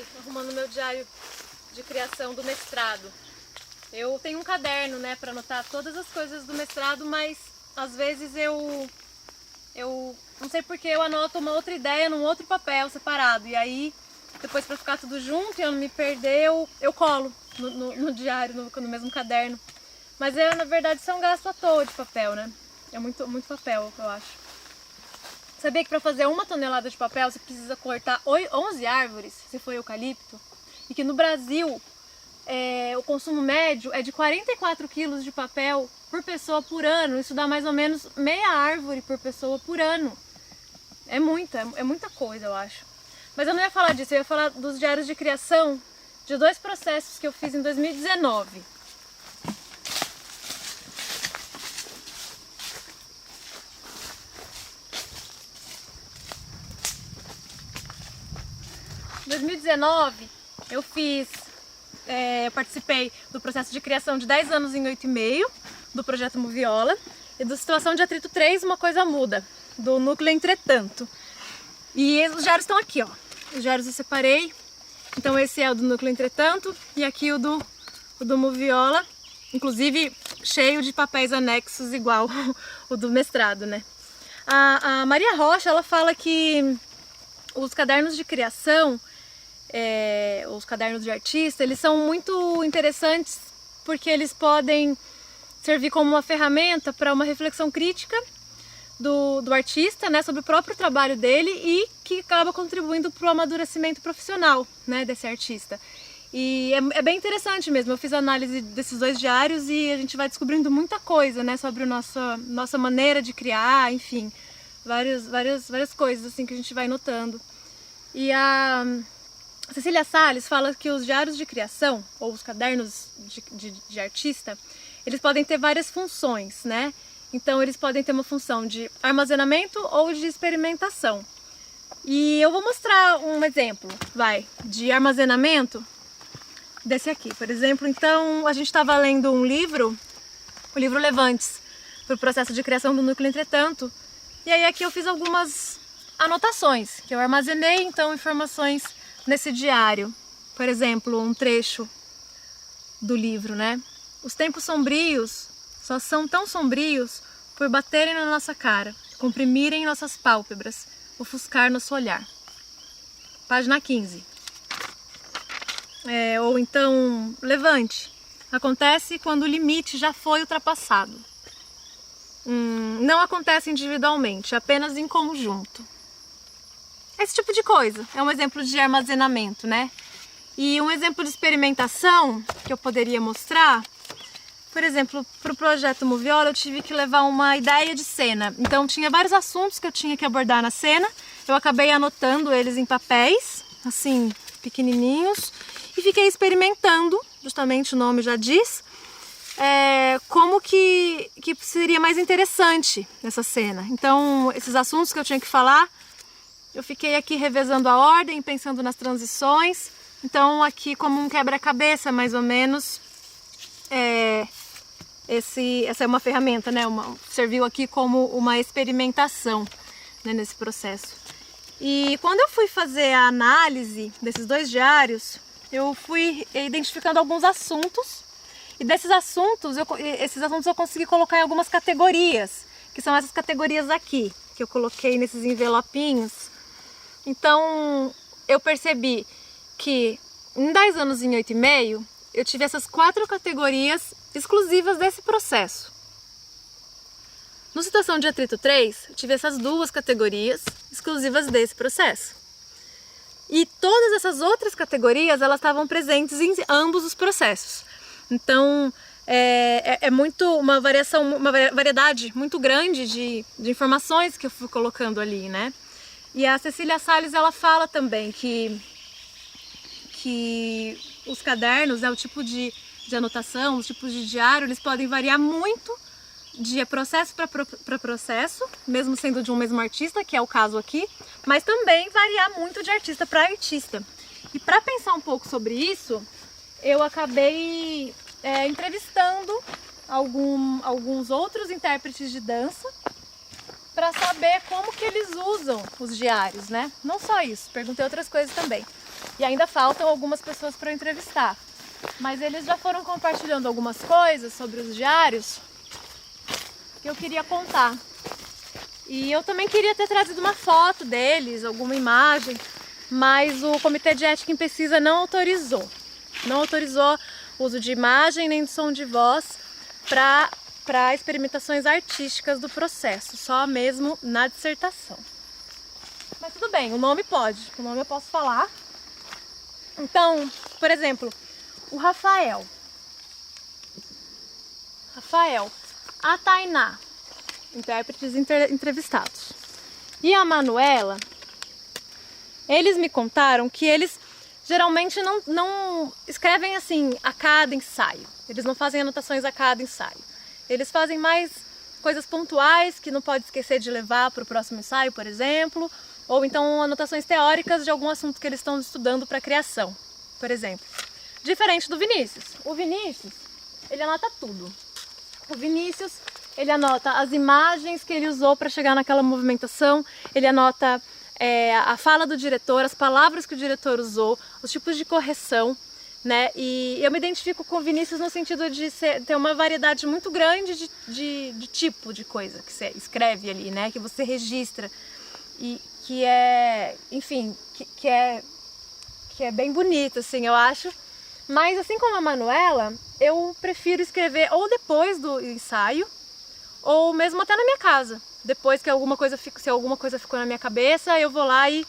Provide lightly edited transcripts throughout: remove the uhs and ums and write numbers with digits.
aqui arrumando meu diário de criação do mestrado. Eu tenho um caderno, né, para anotar todas as coisas do mestrado, mas às vezes eu não sei porque eu anoto uma outra ideia num outro papel separado. E aí, depois para ficar tudo junto e eu não me perder, eu colo no diário, no mesmo caderno. Mas na verdade isso é um gasto à toa de papel, né? É muito papel, eu acho. Sabia que para fazer 1 tonelada de papel você precisa cortar 11 árvores, se for eucalipto? E que no Brasil o consumo médio é de 44 quilos de papel por pessoa por ano. Isso dá mais ou menos meia árvore por pessoa por ano. É muita coisa, eu acho. Mas eu não ia falar disso, eu ia falar dos diários de criação de 2 processos que eu fiz em 2019. Em 2019 eu participei do processo de criação de 10 anos em 8,5, do projeto Moviola, e do Situação de Atrito 3, Uma Coisa Muda, do Núcleo Entretanto. E os diários estão aqui, ó. Os diários eu separei. Então esse é o do Núcleo Entretanto e aqui o do Moviola, inclusive cheio de papéis anexos igual o do mestrado, né? A Maria Rocha, ela fala que os cadernos de criação, os cadernos de artista, eles são muito interessantes porque eles podem servir como uma ferramenta para uma reflexão crítica do artista, né, sobre o próprio trabalho dele e que acaba contribuindo para o amadurecimento profissional, né, desse artista. E é bem interessante mesmo. Eu fiz análise desses 2 diários e a gente vai descobrindo muita coisa, né, sobre a nossa maneira de criar, enfim, várias coisas assim que a gente vai notando. E a Cecília Salles fala que os diários de criação, ou os cadernos de artista, eles podem ter várias funções, né? Então eles podem ter uma função de armazenamento ou de experimentação. E eu vou mostrar um exemplo, de armazenamento desse aqui. Por exemplo, então a gente estava lendo um livro, o livro Levantes, para o processo de criação do Núcleo Entretanto. E aí aqui eu fiz algumas anotações, que eu armazenei, então, informações nesse diário. Por exemplo, um trecho do livro, né? Os tempos sombrios só são tão sombrios por baterem na nossa cara, comprimirem nossas pálpebras, ofuscar nosso olhar. Página 15. Ou então, levante. Acontece quando o limite já foi ultrapassado. Não acontece individualmente, apenas em conjunto. Esse tipo de coisa é um exemplo de armazenamento, né? E um exemplo de experimentação que eu poderia mostrar, por exemplo, para o projeto Moviola eu tive que levar uma ideia de cena. Então tinha vários assuntos que eu tinha que abordar na cena. Eu acabei anotando eles em papéis, assim, pequenininhos, e fiquei experimentando, justamente o nome já diz, como que seria mais interessante nessa cena. Então, esses assuntos que eu tinha que falar, eu fiquei aqui revezando a ordem, pensando nas transições. Então, aqui como um quebra-cabeça, mais ou menos, essa é uma ferramenta, né? Serviu aqui como uma experimentação, né, nesse processo. E quando eu fui fazer a análise desses 2 diários, eu fui identificando alguns assuntos. E desses assuntos, esses assuntos eu consegui colocar em algumas categorias, que são essas categorias aqui, que eu coloquei nesses envelopinhos. Então, eu percebi que em 10 anos em 8,5, eu tive essas 4 categorias exclusivas desse processo. No Situação de Atrito 3, eu tive essas 2 categorias exclusivas desse processo. E todas essas outras categorias, elas estavam presentes em ambos os processos. Então, uma variedade muito grande de informações que eu fui colocando ali, né? E a Cecília Salles, ela fala também que os cadernos, o tipo de anotação, os tipos de diário, eles podem variar muito de processo para processo, mesmo sendo de um mesmo artista, que é o caso aqui, mas também variar muito de artista para artista. E para pensar um pouco sobre isso, eu acabei entrevistando alguns outros intérpretes de dança para saber como que eles usam os diários, né? Não só isso, perguntei outras coisas também. E ainda faltam algumas pessoas para eu entrevistar. Mas eles já foram compartilhando algumas coisas sobre os diários que eu queria contar. E eu também queria ter trazido uma foto deles, alguma imagem, mas o Comitê de Ética em Pesquisa não autorizou. Não autorizou o uso de imagem nem de som de voz para experimentações artísticas do processo, só mesmo na dissertação. Mas tudo bem, o nome pode, o nome eu posso falar. Então, por exemplo, o Rafael, a Tainá, intérpretes entrevistados, e a Manuela, eles me contaram que eles geralmente não escrevem assim a cada ensaio, eles não fazem anotações a cada ensaio, eles fazem mais coisas pontuais que não pode esquecer de levar para o próximo ensaio, por exemplo, ou então anotações teóricas de algum assunto que eles estão estudando para a criação, por exemplo. Diferente do Vinícius. O Vinícius, ele anota tudo. O Vinícius, ele anota as imagens que ele usou para chegar naquela movimentação, ele anota a fala do diretor, as palavras que o diretor usou, os tipos de correção, né? E eu me identifico com o Vinícius no sentido de ter uma variedade muito grande de tipo de coisa que você escreve ali, né? Que você registra e que é, enfim, que é bem bonito, assim, eu acho. Mas assim como a Manuela, eu prefiro escrever ou depois do ensaio, ou mesmo até na minha casa. Depois que se alguma coisa ficou na minha cabeça, eu vou lá e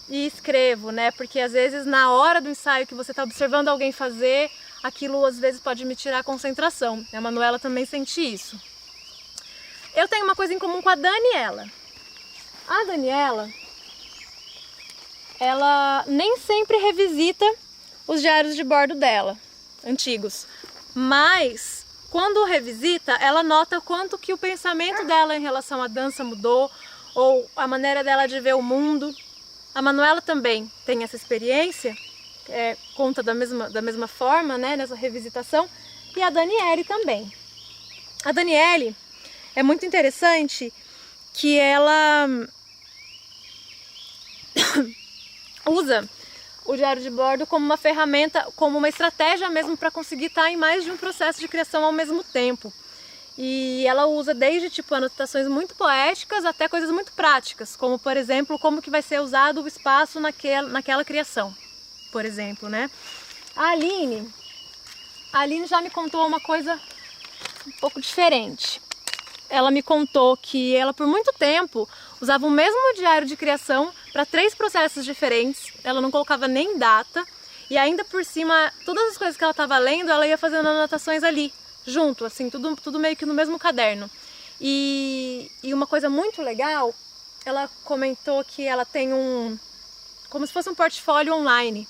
escrevo, né? Porque às vezes na hora do ensaio que você está observando alguém fazer, aquilo às vezes pode me tirar a concentração. A Manuela também sente isso. Eu tenho uma coisa em comum com a Daniela. A Daniela, ela nem sempre revisita os diários de bordo dela, antigos, mas quando revisita, ela nota quanto que o pensamento dela em relação à dança mudou, ou a maneira dela de ver o mundo. A Manuela também tem essa experiência, conta da mesma forma, né, nessa revisitação, e a Daniele também. A Daniele é muito interessante que ela usa o diário de bordo como uma ferramenta, como uma estratégia mesmo para conseguir estar em mais de um processo de criação ao mesmo tempo. E ela usa desde anotações muito poéticas até coisas muito práticas, como por exemplo, como que vai ser usado o espaço naquela criação, por exemplo, né? A Aline já me contou uma coisa um pouco diferente. Ela me contou que ela por muito tempo usava o mesmo diário de criação para 3 processos diferentes, ela não colocava nem data, e ainda por cima, todas as coisas que ela estava lendo, ela ia fazendo anotações ali, junto, assim, tudo meio que no mesmo caderno. E uma coisa muito legal, ela comentou que ela tem como se fosse um portfólio online.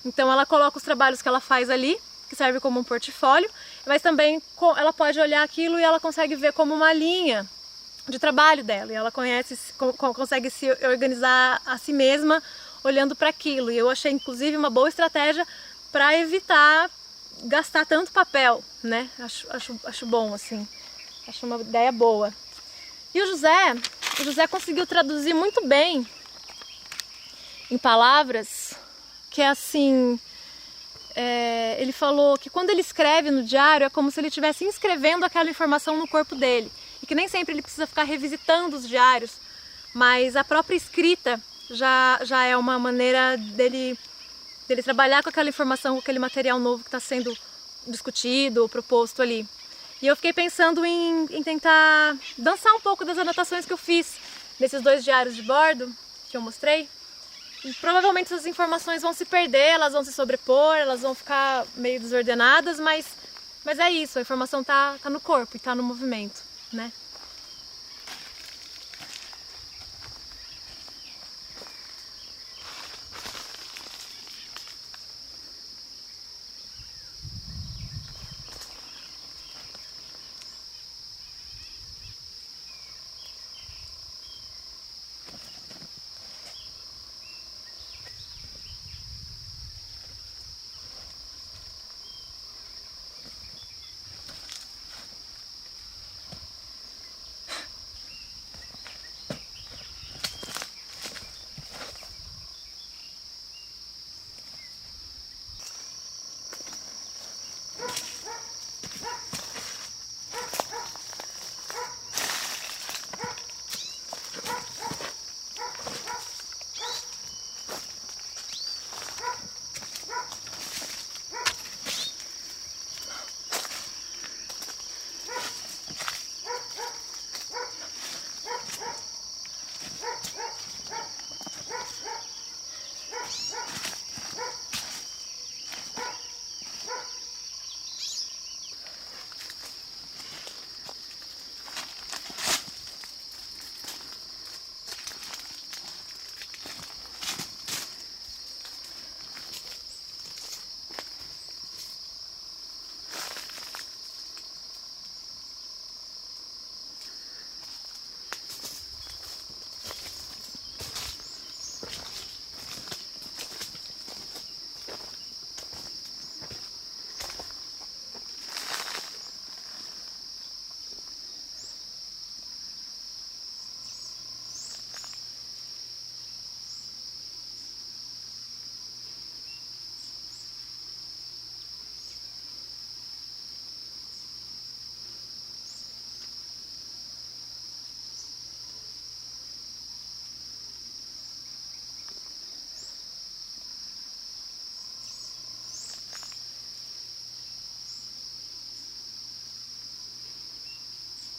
Então ela coloca os trabalhos que ela faz ali, que serve como um portfólio, mas também ela pode olhar aquilo e ela consegue ver como uma linha de trabalho dela, e ela consegue se organizar a si mesma olhando para aquilo. E eu achei inclusive uma boa estratégia para evitar gastar tanto papel, né? Acho bom, assim, acho uma ideia boa. E o José conseguiu traduzir muito bem em palavras que é assim, ele falou que quando ele escreve no diário é como se ele estivesse inscrevendo aquela informação no corpo dele. E que nem sempre ele precisa ficar revisitando os diários, mas a própria escrita já é uma maneira dele trabalhar com aquela informação, com aquele material novo que está sendo discutido ou proposto ali. E eu fiquei pensando em tentar dançar um pouco das anotações que eu fiz nesses 2 diários de bordo que eu mostrei. E provavelmente essas informações vão se perder, elas vão se sobrepor, elas vão ficar meio desordenadas, mas é isso, a informação tá no corpo e tá no movimento, né?